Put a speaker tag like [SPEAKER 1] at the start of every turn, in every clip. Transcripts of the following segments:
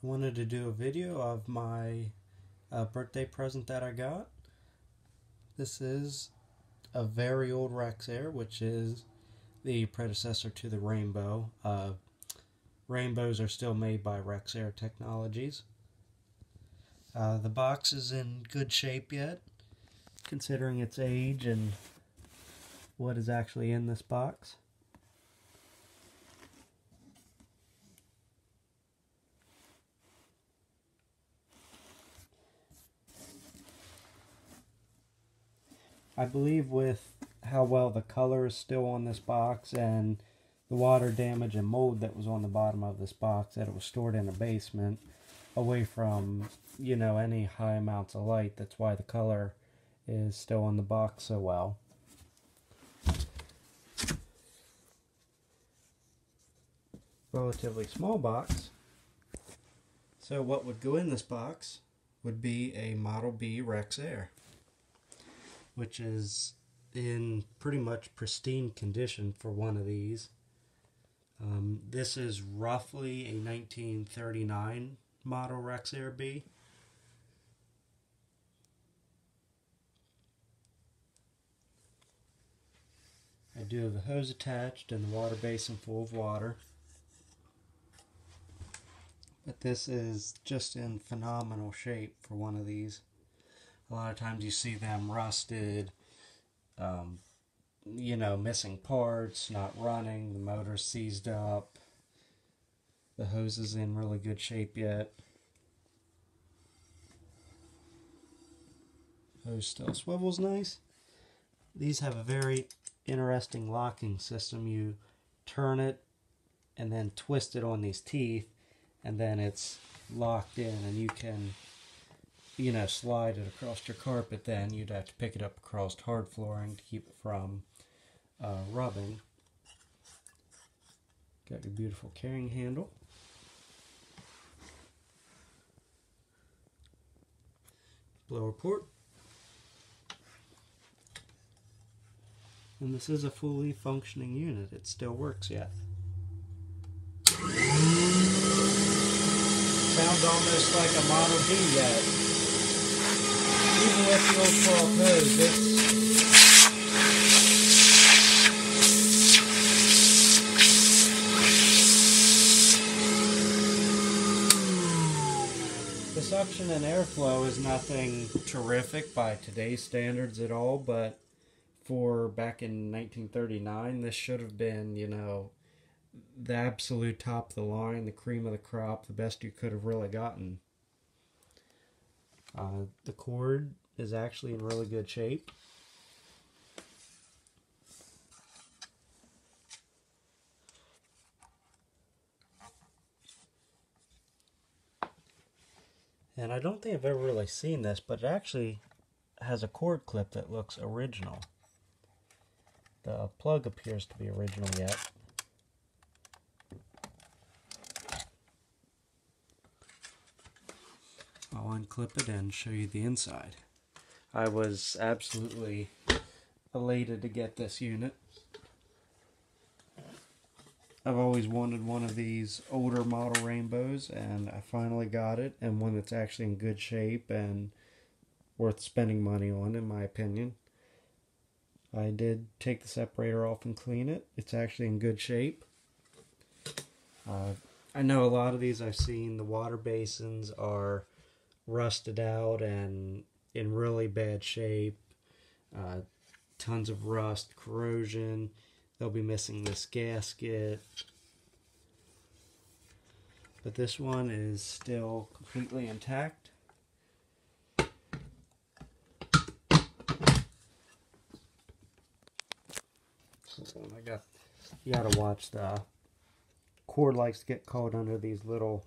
[SPEAKER 1] I wanted to do a video of my birthday present that I got. This is a very old Rexiar, which is the predecessor to the Rainbow. Rainbows are still made by Rexiar Technologies. The box is in good shape yet, considering its age and what is actually in this box. I believe with how well the color is still on this box and the water damage and mold that was on the bottom of this box, that it was stored in a basement away from, any high amounts of light. That's why the color is still on the box so well. Relatively small box. So what would go in this box would be a Model B Rexiar, which is in pretty much pristine condition for one of these. This is roughly a 1939 model Rexiar B. I do have the hose attached and the water basin full of water. But this is just in phenomenal shape for one of these. A lot of times you see them rusted, missing parts, not running, the motor's seized up, the hose is in really good shape yet. Hose still swivels nice. These have a very interesting locking system. You turn it and then twist it on these teeth, and then it's locked in, and you can slide it across your carpet. Then you'd have to pick it up across hard flooring to keep it from rubbing. Got your beautiful carrying handle. Blower port. And this is a fully functioning unit. It still works yet. Sounds almost like a Model B yet. Even with the old 12 hose, the suction and airflow is nothing terrific by today's standards at all, but for back in 1939, this should have been, the absolute top of the line, the cream of the crop, the best you could have really gotten. The cord is actually in really good shape. And I don't think I've ever really seen this, but it actually has a cord clip that looks original. The plug appears to be original yet. I'll unclip it and show you the inside. I was absolutely elated to get this unit. I've always wanted one of these older model Rainbows, and I finally got it, and one that's actually in good shape and worth spending money on, in my opinion. I did take the separator off and clean it. It's actually in good shape. I know a lot of these I've seen, the water basins are rusted out and in really bad shape. Tons of rust, corrosion. They'll be missing this gasket. But this one is still completely intact. You gotta watch, the cord likes to get caught under these little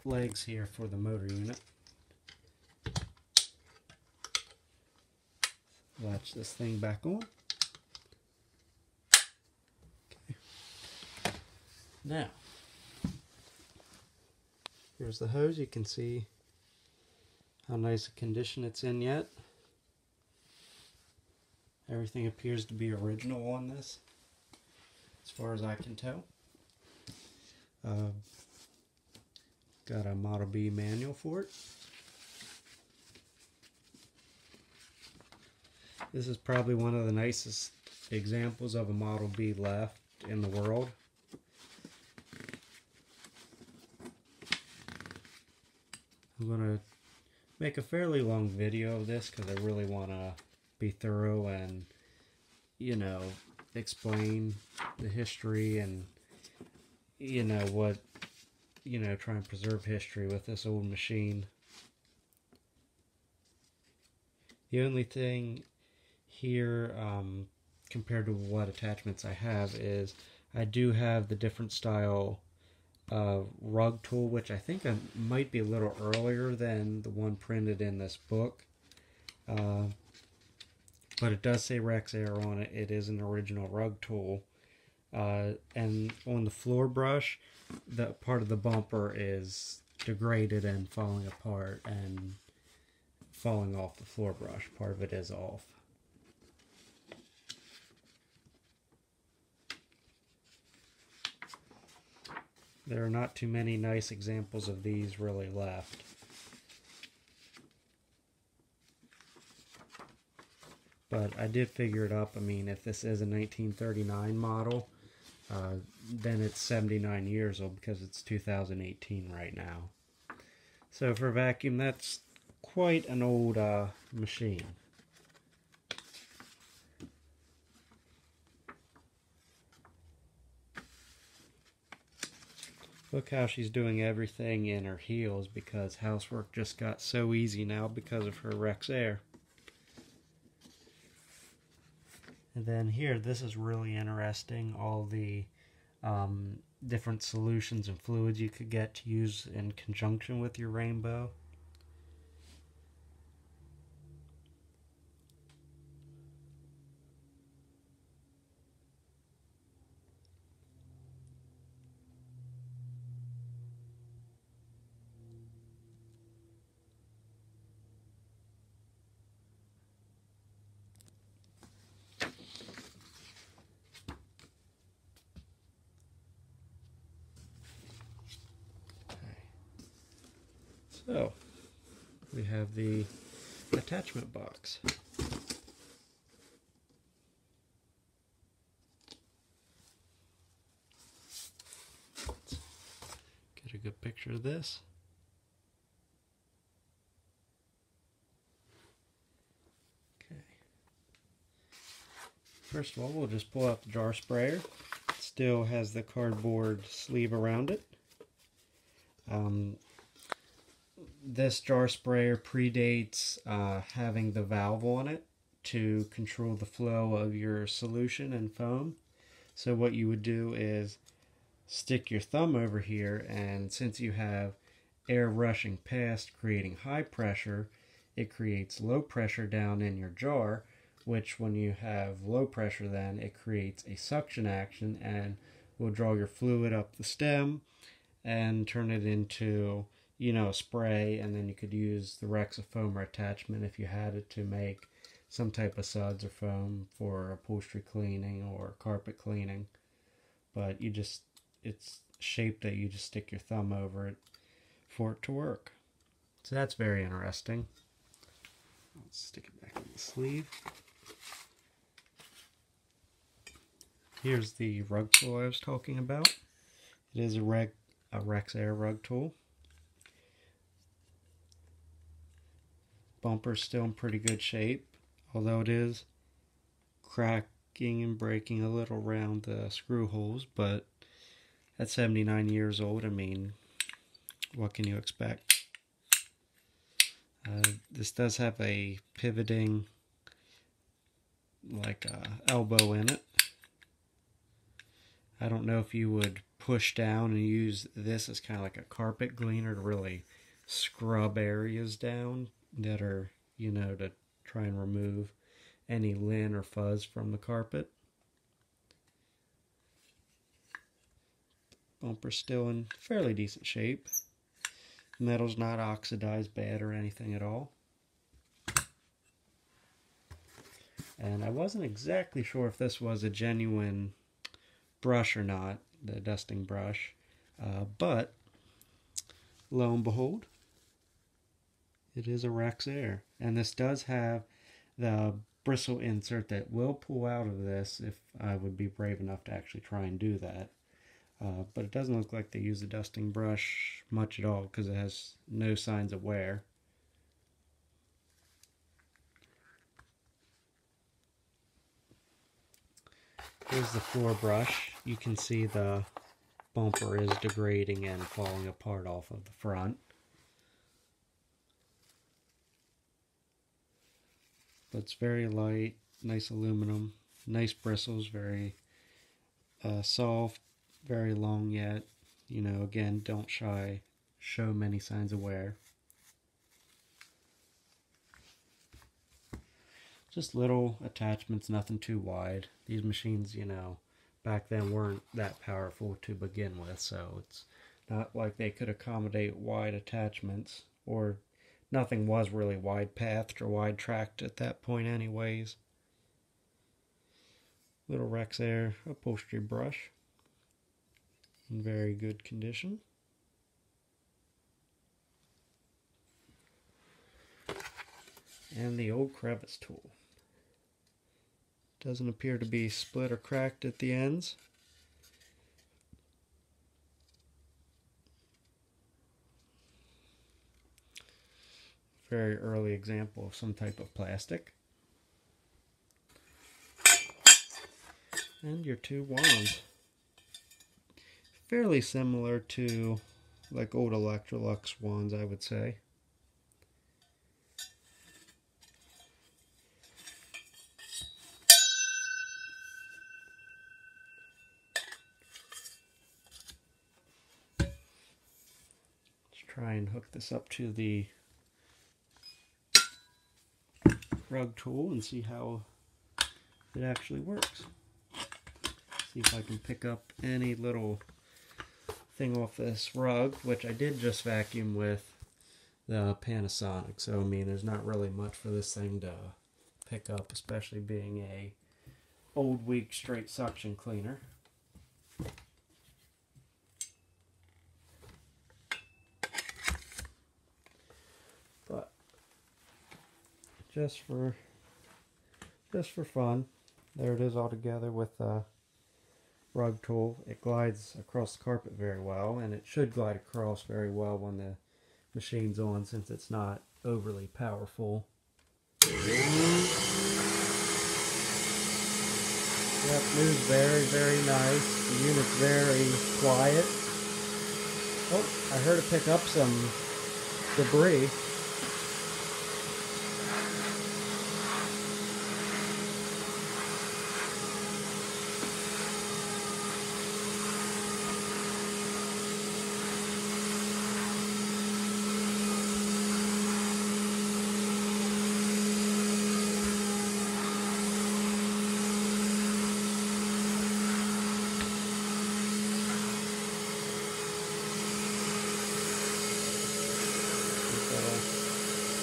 [SPEAKER 1] legs here for the motor unit. Latch this thing back on. Okay. Now, here's the hose. You can see how nice a condition it's in yet. Everything appears to be original on this, as far as I can tell. Got a Model B manual for it. This is probably one of the nicest examples of a Model B left in the world. I'm going to make a fairly long video of this because I really want to be thorough and, you know, explain the history and, you know, what, you know, try and preserve history with this old machine. The only thing here, compared to what attachments I have, is I do have the different style rug tool, which I think might be a little earlier than the one printed in this book. But it does say Rexiar on it. It is an original rug tool. And on the floor brush, the part of the bumper is degraded and falling apart and falling off the floor brush. Part of it is off. There are not too many nice examples of these really left. But I did figure it up. I mean, if this is a 1939 model, then it's 79 years old because it's 2018 right now. So for a vacuum, that's quite an old machine. Look how she's doing everything in her heels because housework just got so easy now because of her Rexiar. And then here, this is really interesting, all the different solutions and fluids you could get to use in conjunction with your rainbow. So, we have the attachment box. Let's get a good picture of this. Okay. First of all, we'll just pull out the jar sprayer. It still has the cardboard sleeve around it. This jar sprayer predates having the valve on it to control the flow of your solution and foam. So what you would do is stick your thumb over here, and since you have air rushing past creating high pressure, it creates low pressure down in your jar, which when you have low pressure, then it creates a suction action and will draw your fluid up the stem and turn it into, you know, spray, and then you could use the Rexifoamer attachment if you had it to make some type of suds or foam for upholstery cleaning or carpet cleaning. But you just, it's shaped that you just stick your thumb over it for it to work. So that's very interesting. Let's stick it back in the sleeve. Here's the rug tool I was talking about. It is a Rexiar rug tool. Bumper's still in pretty good shape, although it is cracking and breaking a little around the screw holes, but at 79 years old, I mean, what can you expect? This does have a pivoting, like, elbow in it. I don't know if you would push down and use this as kind of like a carpet cleaner to really scrub areas down that are, you know, to try and remove any lint or fuzz from the carpet. Bumper's still in fairly decent shape. Metal's not oxidized bad or anything at all. And I wasn't exactly sure if this was a genuine brush or not, the dusting brush, but lo and behold, it is a Rexiar. And this does have the bristle insert that will pull out of this if I would be brave enough to actually try and do that. But it doesn't look like they use a dusting brush much at all because it has no signs of wear. Here's the floor brush. You can see the bumper is degrading and falling apart off of the front. But it's very light, nice aluminum, nice bristles, very soft, very long yet. You know, again, don't show many signs of wear. Just little attachments, nothing too wide. These machines, you know, back then weren't that powerful to begin with, so it's not like they could accommodate wide attachments, or nothing was really wide pathed or wide tracked at that point anyways. Little Rexiar upholstery brush in very good condition. And the old crevice tool. Doesn't appear to be split or cracked at the ends. Very early example of some type of plastic. And your two wands. Fairly similar to like old Electrolux wands, I would say. Try and hook this up to the rug tool and see how it actually works. See if I can pick up any little thing off this rug, which I did just vacuum with the Panasonic, so I mean there's not really much for this thing to pick up, especially being a old weak straight suction cleaner. But just for fun, there it is all together with the rug tool. It glides across the carpet very well, and it should glide across very well when the machine's on, since it's not overly powerful. Yep, moves very nice. The unit's very quiet. Oh, I heard it pick up some debris.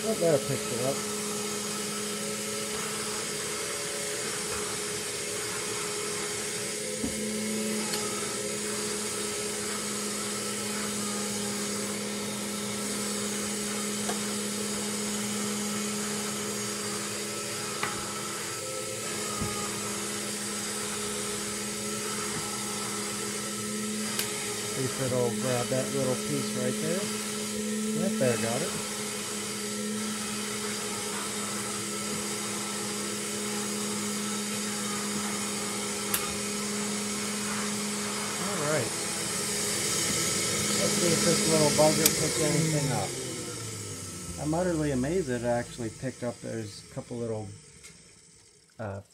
[SPEAKER 1] Oh, there, picked it up. See if it'll grab that little piece right there. Yep, there, got it. Alright. Let's see if this little bugger picks anything up. I'm utterly amazed that it actually picked up. There's a couple little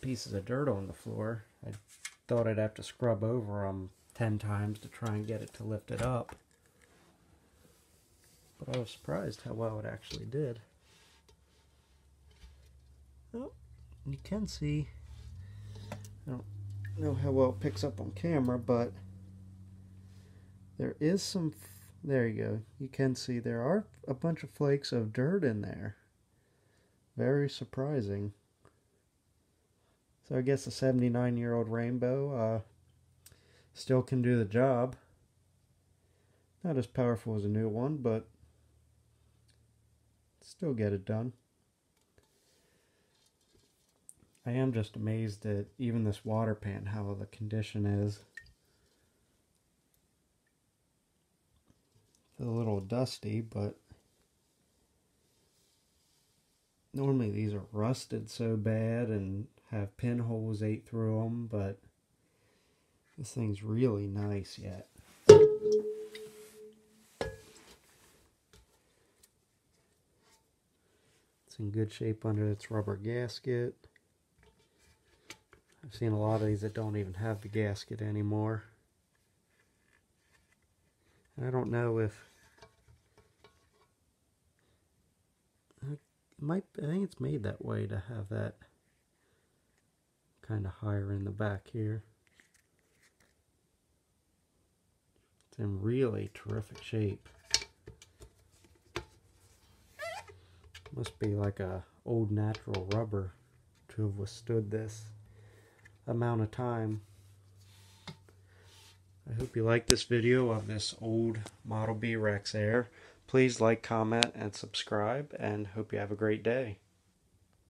[SPEAKER 1] pieces of dirt on the floor. I thought I'd have to scrub over them 10 times to try and get it to lift it up. But I was surprised how well it actually did. Oh, you can see, I don't know how well it picks up on camera, but there is some, there you go. You can see there are a bunch of flakes of dirt in there. Very surprising. So I guess a 79-year-old Rainbow still can do the job. Not as powerful as a new one, but still get it done. I am just amazed at even this water pan, how the condition is. It's a little dusty, but normally these are rusted so bad and have pinholes ate through them, but this thing's really nice yet. It's in good shape under its rubber gasket. I've seen a lot of these that don't even have the gasket anymore. And I don't know if I think it's made that way to have that kind of higher in the back here. It's in really terrific shape. Must be like a old natural rubber to have withstood this amount of time. I hope you like this video of this old Model B Rexiar. Please like, comment, and subscribe, and hope you have a great day.